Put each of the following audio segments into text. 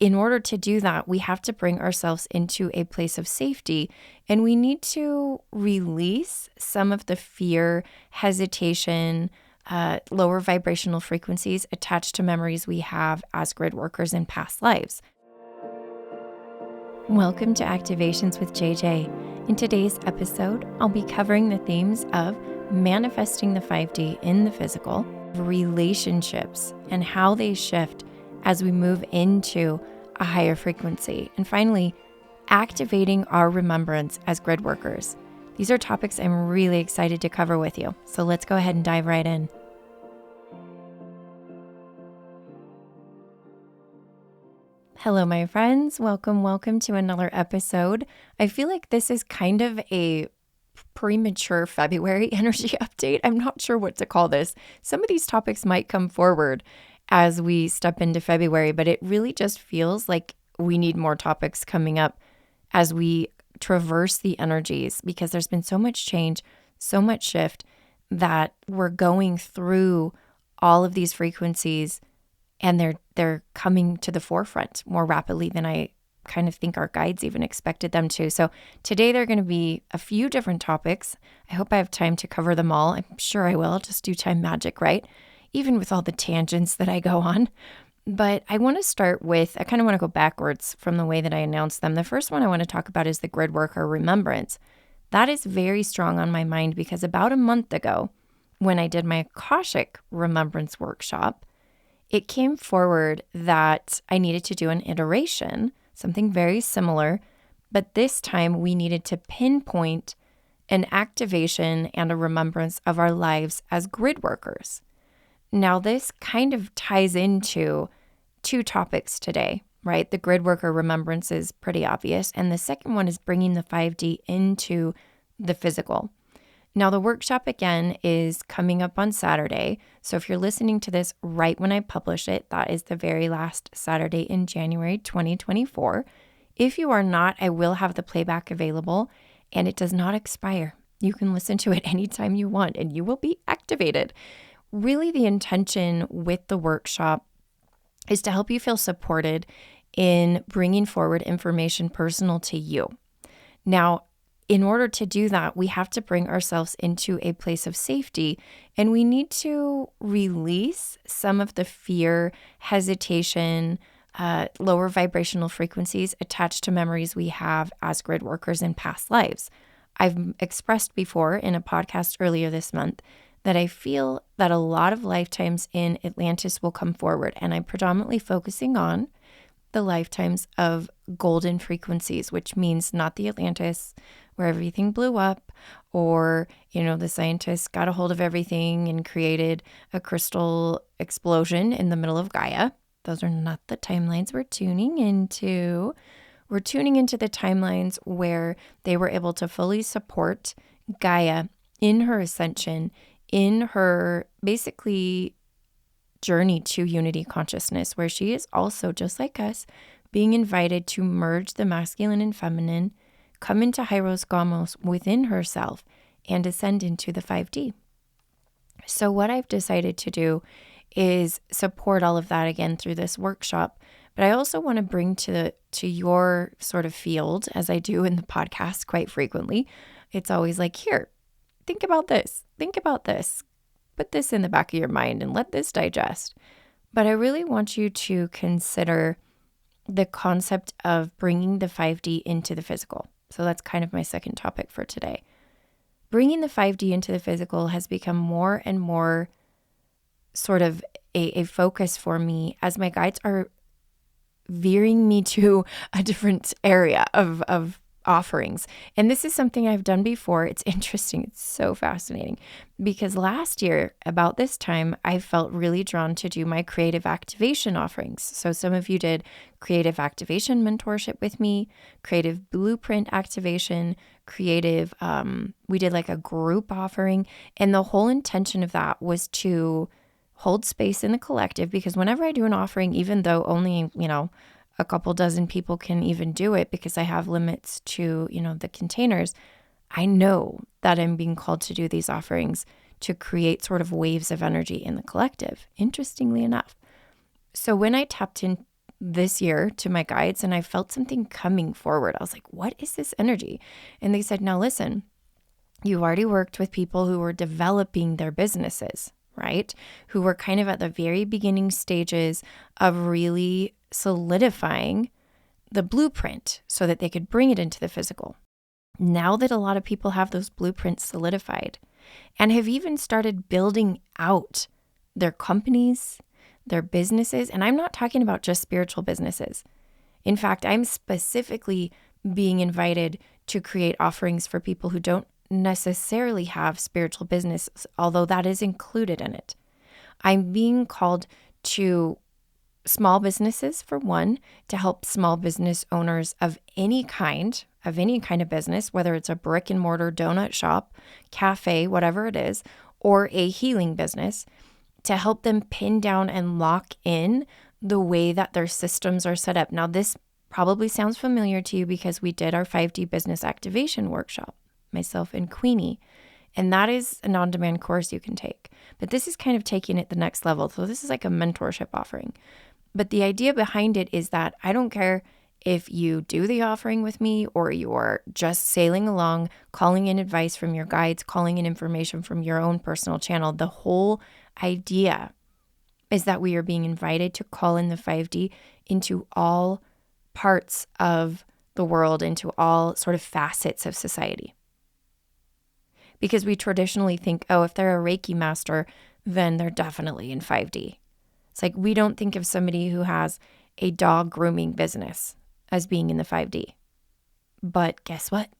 in order to do that, we have to bring ourselves into a place of safety, and we need to release some of the fear, hesitation, lower vibrational frequencies attached to memories we have as grid workers in past lives. Welcome to Activations with JJ. In today's episode, I'll be covering the themes of manifesting the 5D in the physical, relationships, and how they shift as we move into a higher frequency, and finally, activating our remembrance as grid workers. These are topics I'm really excited to cover with you, so let's go ahead and dive right in. Hello, my friends. Welcome to another episode. I feel like this is kind of a premature February energy update. I'm not sure what to call this. Some of these topics might come forward as we step into February, but it really just feels like we need more topics coming up as we traverse the energies, because there's been so much change, so much shift, that we're going through all of these frequencies, and they're coming to the forefront more rapidly than I kind of think our guides even expected them to. So today there are going to be a few different topics. I hope I have time to cover them all. I'm sure I will. I'll just do time magic, right? Even with all the tangents that I go on. But I want to start with, I kind of want to go backwards from the way that I announced them. The first one I want to talk about is the Gridworker Remembrance. That is very strong on my mind because about a month ago, when I did my Akashic Remembrance workshop, it came forward that I needed to do an iteration, something very similar, but this time we needed to pinpoint an activation and a remembrance of our lives as grid workers. Now, this kind of ties into two topics today, right? The grid worker remembrance is pretty obvious, and the second one is bringing the 5D into the physical. Now, the workshop, again, is coming up on Saturday. So if you're listening to this right when I publish it, that is the very last Saturday in January 2024. If you are not, I will have the playback available, and it does not expire. You can listen to it anytime you want, and you will be activated. Really, the intention with the workshop is to help you feel supported in bringing forward information personal to you. Now, in order to do that, we have to bring ourselves into a place of safety, and we need to release some of the fear, hesitation, lower vibrational frequencies attached to memories we have as grid workers in past lives. I've expressed before in a podcast earlier this month that I feel that a lot of lifetimes in Atlantis will come forward, and I'm predominantly focusing on the lifetimes of golden frequencies, which means not the Atlantis where everything blew up, or, the scientists got a hold of everything and created a crystal explosion in the middle of Gaia. Those are not the timelines we're tuning into. We're tuning into the timelines where they were able to fully support Gaia in her ascension, in her basically journey to unity consciousness, where she is also, just like us, being invited to merge the masculine and feminine, come into Hyros Gamos within herself, and ascend into the 5D. So what I've decided to do is support all of that again through this workshop, but I also want to bring to your sort of field, as I do in the podcast quite frequently. It's always like, here, think about this, put this in the back of your mind and let this digest. But I really want you to consider the concept of bringing the 5D into the physical. So that's kind of my second topic for today. Bringing the 5D into the physical has become more and more sort of a focus for me as my guides are veering me to a different area of offerings. And this is something I've done before. It's interesting. It's so fascinating because last year, about this time, I felt really drawn to do my creative activation offerings. So some of you did creative activation mentorship with me, creative blueprint activation, creative, we did like a group offering. And the whole intention of that was to hold space in the collective, because whenever I do an offering, even though only, a couple dozen people can even do it because I have limits to, the containers, I know that I'm being called to do these offerings to create sort of waves of energy in the collective, interestingly enough. So when I tapped in this year to my guides and I felt something coming forward. I was like, what is this energy? And they said, now listen, you've already worked with people who were developing their businesses, right? Who were kind of at the very beginning stages of really solidifying the blueprint so that they could bring it into the physical. Now that a lot of people have those blueprints solidified and have even started building out their companies, their businesses, and I'm not talking about just spiritual businesses. In fact, I'm specifically being invited to create offerings for people who don't necessarily have spiritual businesses, although that is included in it. I'm being called to small businesses, for one, to help small business owners of any kind of business, whether it's a brick and mortar donut shop, cafe, whatever it is, or a healing business, to help them pin down and lock in the way that their systems are set up. Now, this probably sounds familiar to you because we did our 5D business activation workshop, myself and Queenie, and that is an on-demand course you can take. But this is kind of taking it the next level. So this is like a mentorship offering. But the idea behind it is that I don't care if you do the offering with me or you're just sailing along, calling in advice from your guides, calling in information from your own personal channel. The whole idea is that we are being invited to call in the 5D into all parts of the world, into all sort of facets of society. Because we traditionally think, oh, if they're a Reiki master, then they're definitely in 5D. It's like we don't think of somebody who has a dog grooming business as being in the 5D. But guess what?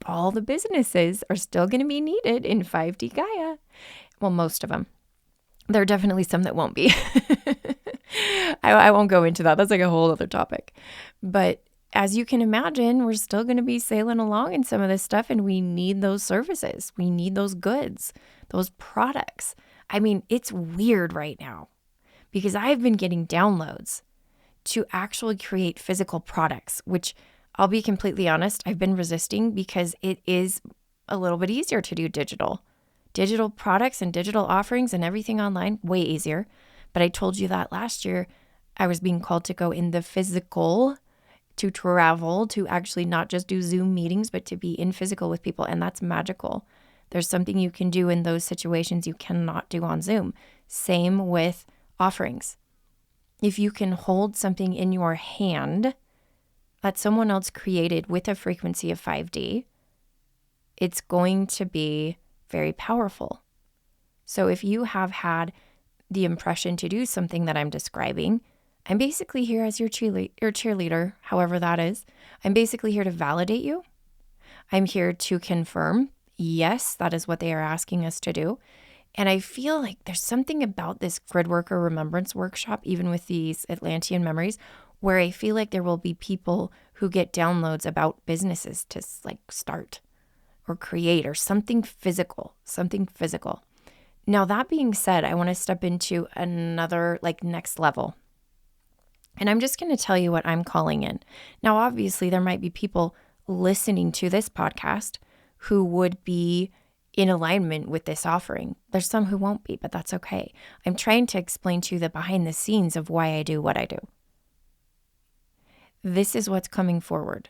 All the businesses are still going to be needed in 5D Gaia. Well, most of them. There are definitely some that won't be. I won't go into that. That's like a whole other topic. But as you can imagine, we're still going to be sailing along in some of this stuff, and we need those services. We need those goods, those products. I mean, it's weird right now because I've been getting downloads to actually create physical products, which I'll be completely honest, I've been resisting because it is a little bit easier to do digital products and digital offerings and everything online, way easier. But I told you that last year I was being called to go in the physical, to travel, to actually not just do Zoom meetings, but to be in physical with people. And that's magical. There's something you can do in those situations you cannot do on Zoom. Same with offerings. If you can hold something in your hand that someone else created with a frequency of 5D, it's going to be very powerful. So if you have had the impression to do something that I'm describing, I'm basically here as your cheerleader, however that is. I'm basically here to validate you. I'm here to confirm, yes, that is what they are asking us to do. And I feel like there's something about this Gridworker Remembrance workshop, even with these Atlantean memories, where I feel like there will be people who get downloads about businesses to like start or create or something physical. Now, that being said, I want to step into another like next level. And I'm just going to tell you what I'm calling in. Now, obviously, there might be people listening to this podcast who would be in alignment with this offering. There's some who won't be, but that's okay. I'm trying to explain to you the behind the scenes of why I do what I do. This is what's coming forward.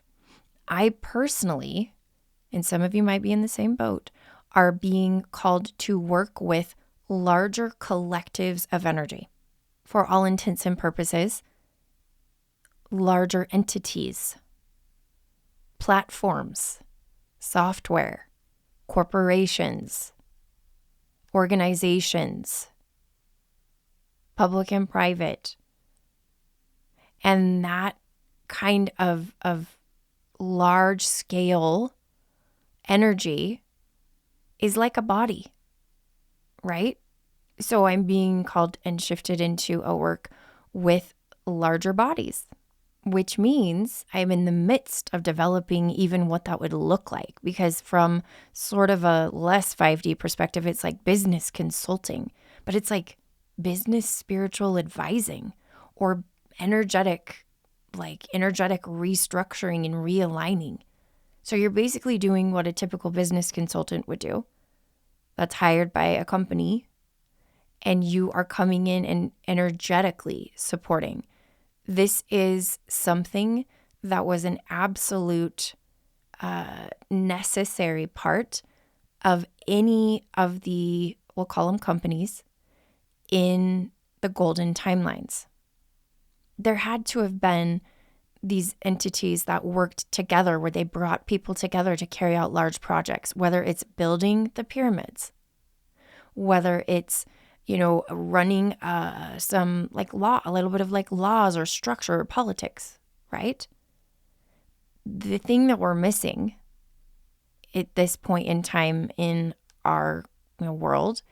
I personally, and some of you might be in the same boat, are being called to work with larger collectives of energy. For all intents and purposes, larger entities, platforms, software, corporations, organizations, public and private. And that kind of large scale energy is like a body, right? So I'm being called and shifted into a work with larger bodies, which means I'm in the midst of developing even what that would look like. Because from sort of a less 5D perspective, it's like business consulting, but it's like business spiritual advising or energetic restructuring and realigning. So you're basically doing what a typical business consultant would do that's hired by a company, and you are coming in and energetically supporting This is something that was an absolute necessary part of any of the, we'll call them companies, in the golden timelines. There had to have been these entities that worked together where they brought people together to carry out large projects, whether it's building the pyramids, whether it's, running some like law, a little bit of like laws or structure or politics, right? The thing that we're missing at this point in time in our world,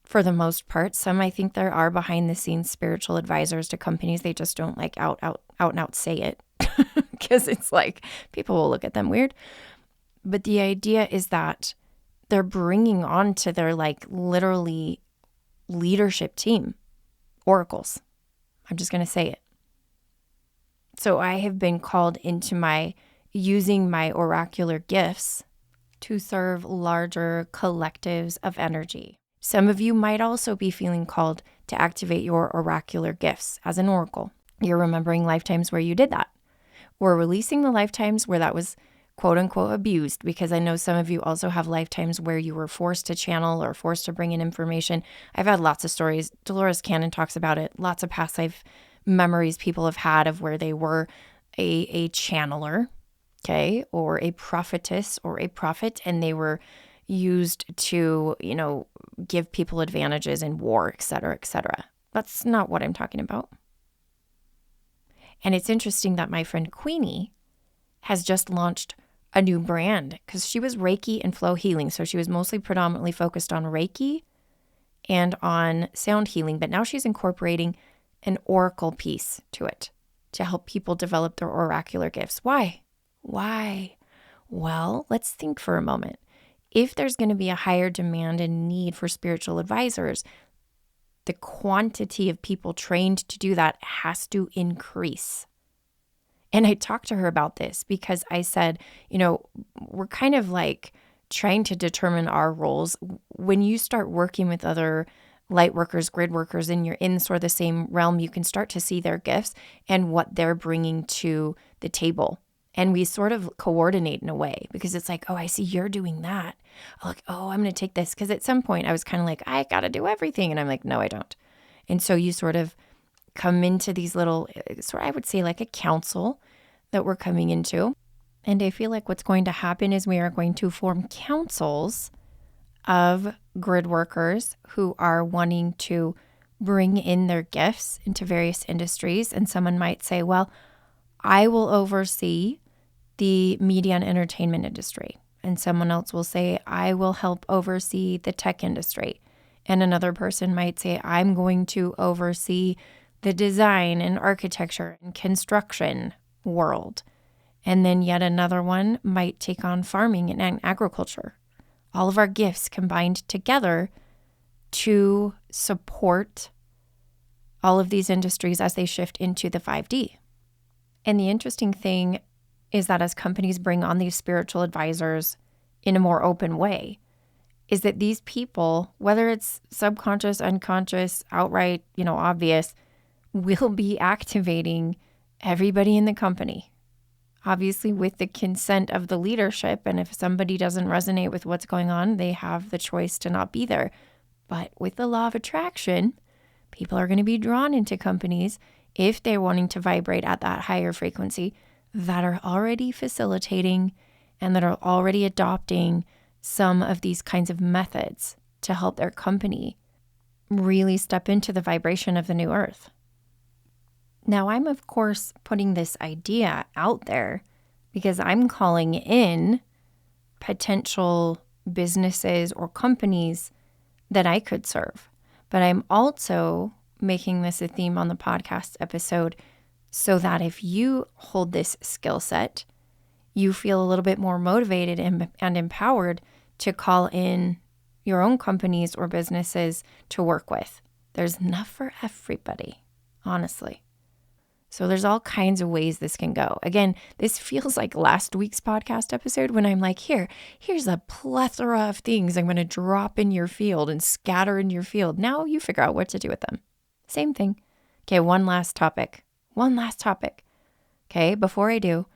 for the most part, some I think there are behind the scenes spiritual advisors to companies. They just don't like out and out say it because it's like people will look at them weird. But the idea is that they're bringing on to their like literally leadership team oracles. I'm just going to say it. So I have been called into using my oracular gifts to serve larger collectives of energy. Some of you might also be feeling called to activate your oracular gifts as an oracle. You're remembering lifetimes where you did that, or releasing the lifetimes where that was quote unquote abused, because I know some of you also have lifetimes where you were forced to channel or forced to bring in information. I've had lots of stories. Dolores Cannon talks about it. Lots of past life memories people have had of where they were a channeler, okay, or a prophetess or a prophet, and they were used to, give people advantages in war, et cetera, et cetera. That's not what I'm talking about. And it's interesting that my friend Queenie has just launched a new brand because she was Reiki and flow healing. So she was mostly predominantly focused on Reiki and on sound healing, but now she's incorporating an oracle piece to it to help people develop their oracular gifts. Why? Well, let's think for a moment. If there's going to be a higher demand and need for spiritual advisors, the quantity of people trained to do that has to increase. And I talked to her about this because I said, we're kind of like trying to determine our roles. When you start working with other light workers, grid workers, and you're in sort of the same realm, you can start to see their gifts and what they're bringing to the table. And we sort of coordinate in a way because it's like, oh, I see you're doing that. I'm like, oh, I'm going to take this. Because at some point I was kind of like, I got to do everything. And I'm like, no, I don't. And so you sort of come into these little, sort of, I would say like a council that we're coming into. And I feel like what's going to happen is we are going to form councils of grid workers who are wanting to bring in their gifts into various industries. And someone might say, well, I will oversee the media and entertainment industry. And someone else will say, I will help oversee the tech industry. And another person might say, I'm going to oversee the design and architecture and construction world. And then yet another one might take on farming and agriculture. All of our gifts combined together to support all of these industries as they shift into the 5D. And the interesting thing is that as companies bring on these spiritual advisors in a more open way, is that these people, whether it's subconscious, unconscious, outright, obvious, will be activating everybody in the company. Obviously with the consent of the leadership. And if somebody doesn't resonate with what's going on, they have the choice to not be there. But with the law of attraction, people are going to be drawn into companies if they're wanting to vibrate at that higher frequency that are already facilitating and that are already adopting some of these kinds of methods to help their company really step into the vibration of the new earth. Now, I'm, of course, putting this idea out there because I'm calling in potential businesses or companies that I could serve. But I'm also making this a theme on the podcast episode so that if you hold this skill set, you feel a little bit more motivated and empowered to call in your own companies or businesses to work with. There's enough for everybody, honestly. So there's all kinds of ways this can go. Again, this feels like last week's podcast episode when I'm like, here's a plethora of things I'm going to drop in your field and scatter in your field. Now you figure out what to do with them. Same thing. Okay, one last topic. one last topic. Okay, before I do,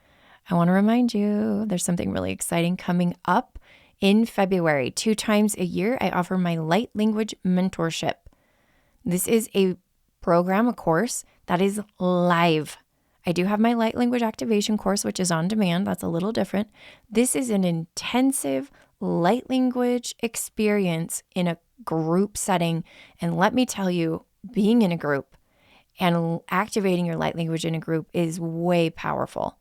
I want to remind you there's something really exciting coming up in February. 2 times a year, I offer my light language mentorship. This is a program, a course that is live. I do have my light language activation course, which is on demand. That's a little different. This is an intensive light language experience in a group setting. And let me tell you, being in a group and activating your light language in a group is way powerful.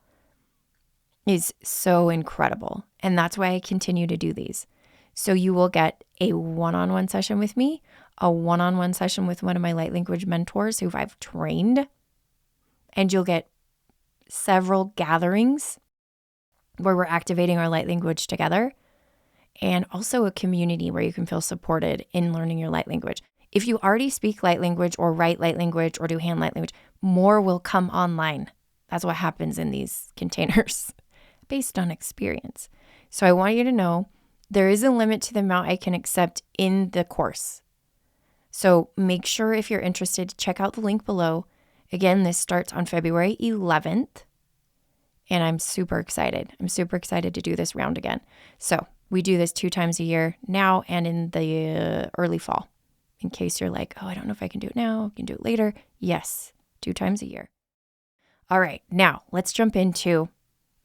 Is so incredible. And that's why I continue to do these. So you will get a one-on-one session with me, a one-on-one session with one of my light language mentors who I've trained, and you'll get several gatherings where we're activating our light language together, and also a community where you can feel supported in learning your light language. If you already speak light language or write light language or do hand light language, more will come online. That's what happens in these containers based on experience. So I want you to know there is a limit to the amount I can accept in the course. So make sure if you're interested to check out the link below. Again, this starts on February 11th, and I'm super excited. I'm super excited to do this round again. So we do this 2 times a year now and in the early fall. In case you're like, oh, I don't know if I can do it now, I can do it later. Yes, 2 times a year. All right, now let's jump into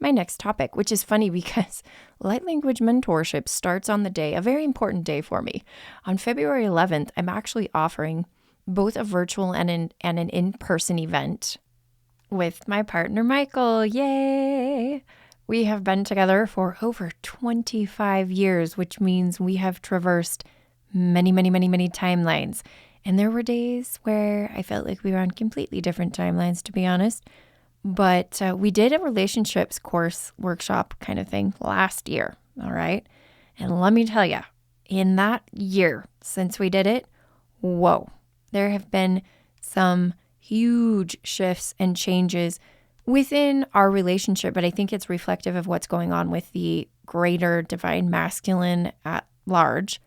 my next topic, which is funny because light language mentorship starts on the day, a very important day for me. On February 11th, I'm actually offering both a virtual and an in-person event with my partner, Michael. Yay! We have been together for over 25 years, which means we have traversed many, many, many, many timelines. And there were days where I felt like we were on completely different timelines, to be honest. But we did a relationships course workshop kind of thing last year, all right? And let me tell you, in that year since we did it, whoa, there have been some huge shifts and changes within our relationship, but I think it's reflective of what's going on with the greater divine masculine at large.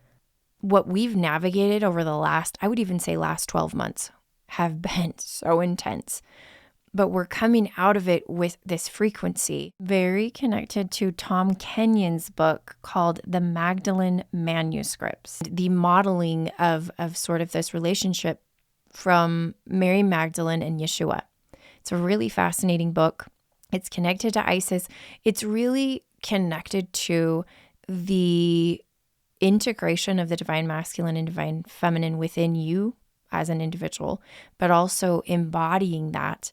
What we've navigated over the last, I would even say last 12 months, have been so intense. But we're coming out of it with this frequency, very connected to Tom Kenyon's book called The Magdalene Manuscripts, the modeling of sort of this relationship from Mary Magdalene and Yeshua. It's a really fascinating book. It's connected to Isis. It's really connected to the integration of the divine masculine and divine feminine within you as an individual, but also embodying that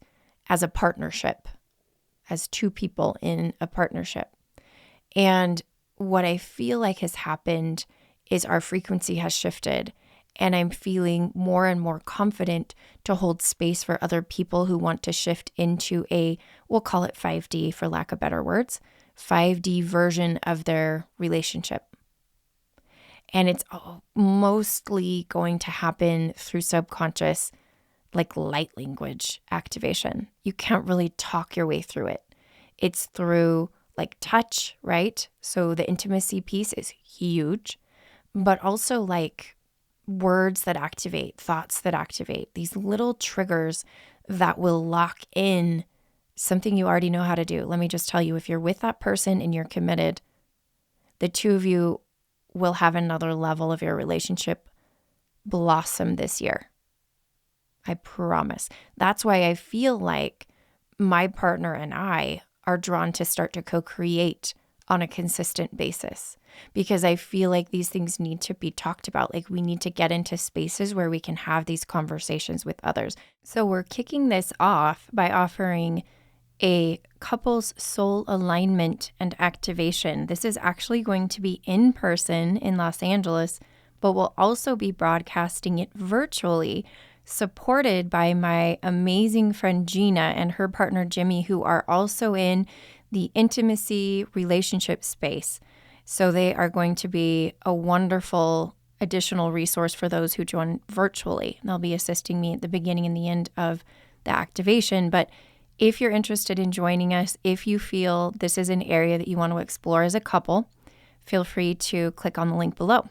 as a partnership, as 2 people in a partnership. And what I feel like has happened is our frequency has shifted, and I'm feeling more and more confident to hold space for other people who want to shift into we'll call it 5D for lack of better words, 5D version of their relationship. And it's mostly going to happen through subconscious, like light language activation. You can't really talk your way through it. It's through like touch, right? So the intimacy piece is huge, but also like words that activate, thoughts that activate, these little triggers that will lock in something you already know how to do. Let me just tell you, if you're with that person and you're committed, the 2 of you will have another level of your relationship blossom this year. I promise. That's why I feel like my partner and I are drawn to start to co-create on a consistent basis, because I feel like these things need to be talked about. Like we need to get into spaces where we can have these conversations with others. So we're kicking this off by offering a couples soul alignment and activation. This is actually going to be in person in Los Angeles, but we'll also be broadcasting it virtually, supported by my amazing friend Gina and her partner Jimmy, who are also in the intimacy relationship space. So they are going to be a wonderful additional resource for those who join virtually. They'll be assisting me at the beginning and the end of the activation. But if you're interested in joining us, if you feel this is an area that you want to explore as a couple, feel free to click on the link below.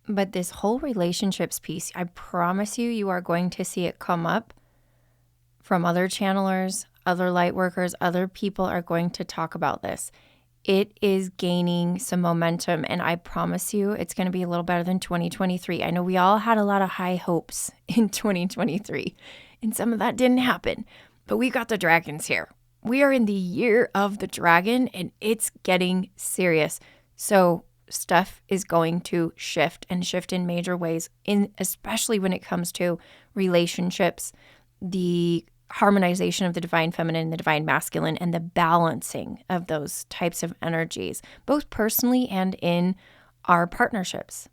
But this whole relationships piece, I promise you, you are going to see it come up from other channelers, other light workers, other people are going to talk about this. It is gaining some momentum, and I promise you it's going to be a little better than 2023. I know we all had a lot of high hopes in 2023, and some of that didn't happen, but we got the dragons here. We are in the year of the dragon, and it's getting serious. So stuff is going to shift in major ways, especially when it comes to relationships, the harmonization of the divine feminine and the divine masculine, and the balancing of those types of energies, both personally and in our partnerships.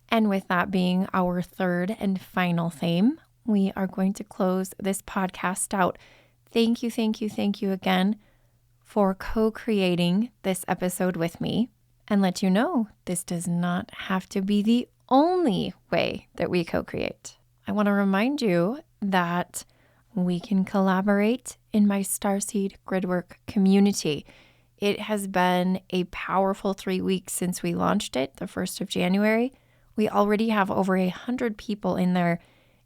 And with that being our third and final theme, we are going to close this podcast out. Thank you again for co-creating this episode with me, and let you know this does not have to be the only way that we co-create. I want to remind you that we can collaborate in my starseed gridwork community. It has been a powerful 3 weeks since we launched it, the 1st of January. We already have over 100 people in there,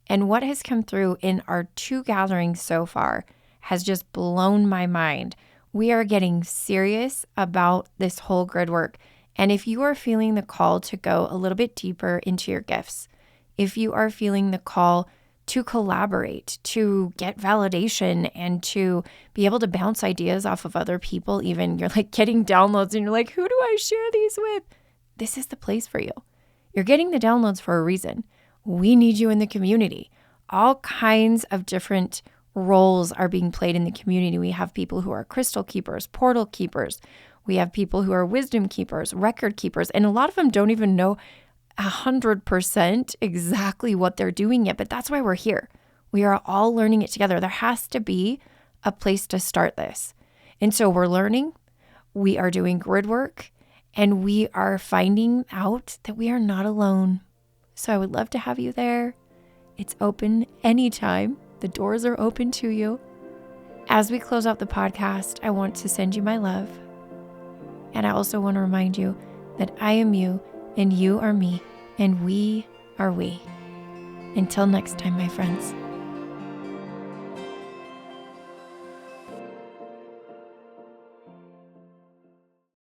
and what has come through in our 2 gatherings so far has just blown my mind. We are getting serious about this whole grid work. And if you are feeling the call to go a little bit deeper into your gifts, if you are feeling the call to collaborate, to get validation, and to be able to bounce ideas off of other people, even you're like getting downloads and you're like, who do I share these with? This is the place for you. You're getting the downloads for a reason. We need you in the community. All kinds of different roles are being played in the community. We have people who are crystal keepers, portal keepers. We have people who are wisdom keepers, record keepers, and a lot of them don't even know 100% exactly what they're doing yet, but that's why we're here. We are all learning it together. There has to be a place to start this. And so we're learning, we are doing grid work, and we are finding out that we are not alone. So I would love to have you there. It's open anytime. The doors are open to you. As we close out the podcast, I want to send you my love. And I also want to remind you that I am you, and you are me, and we are we. Until next time, my friends.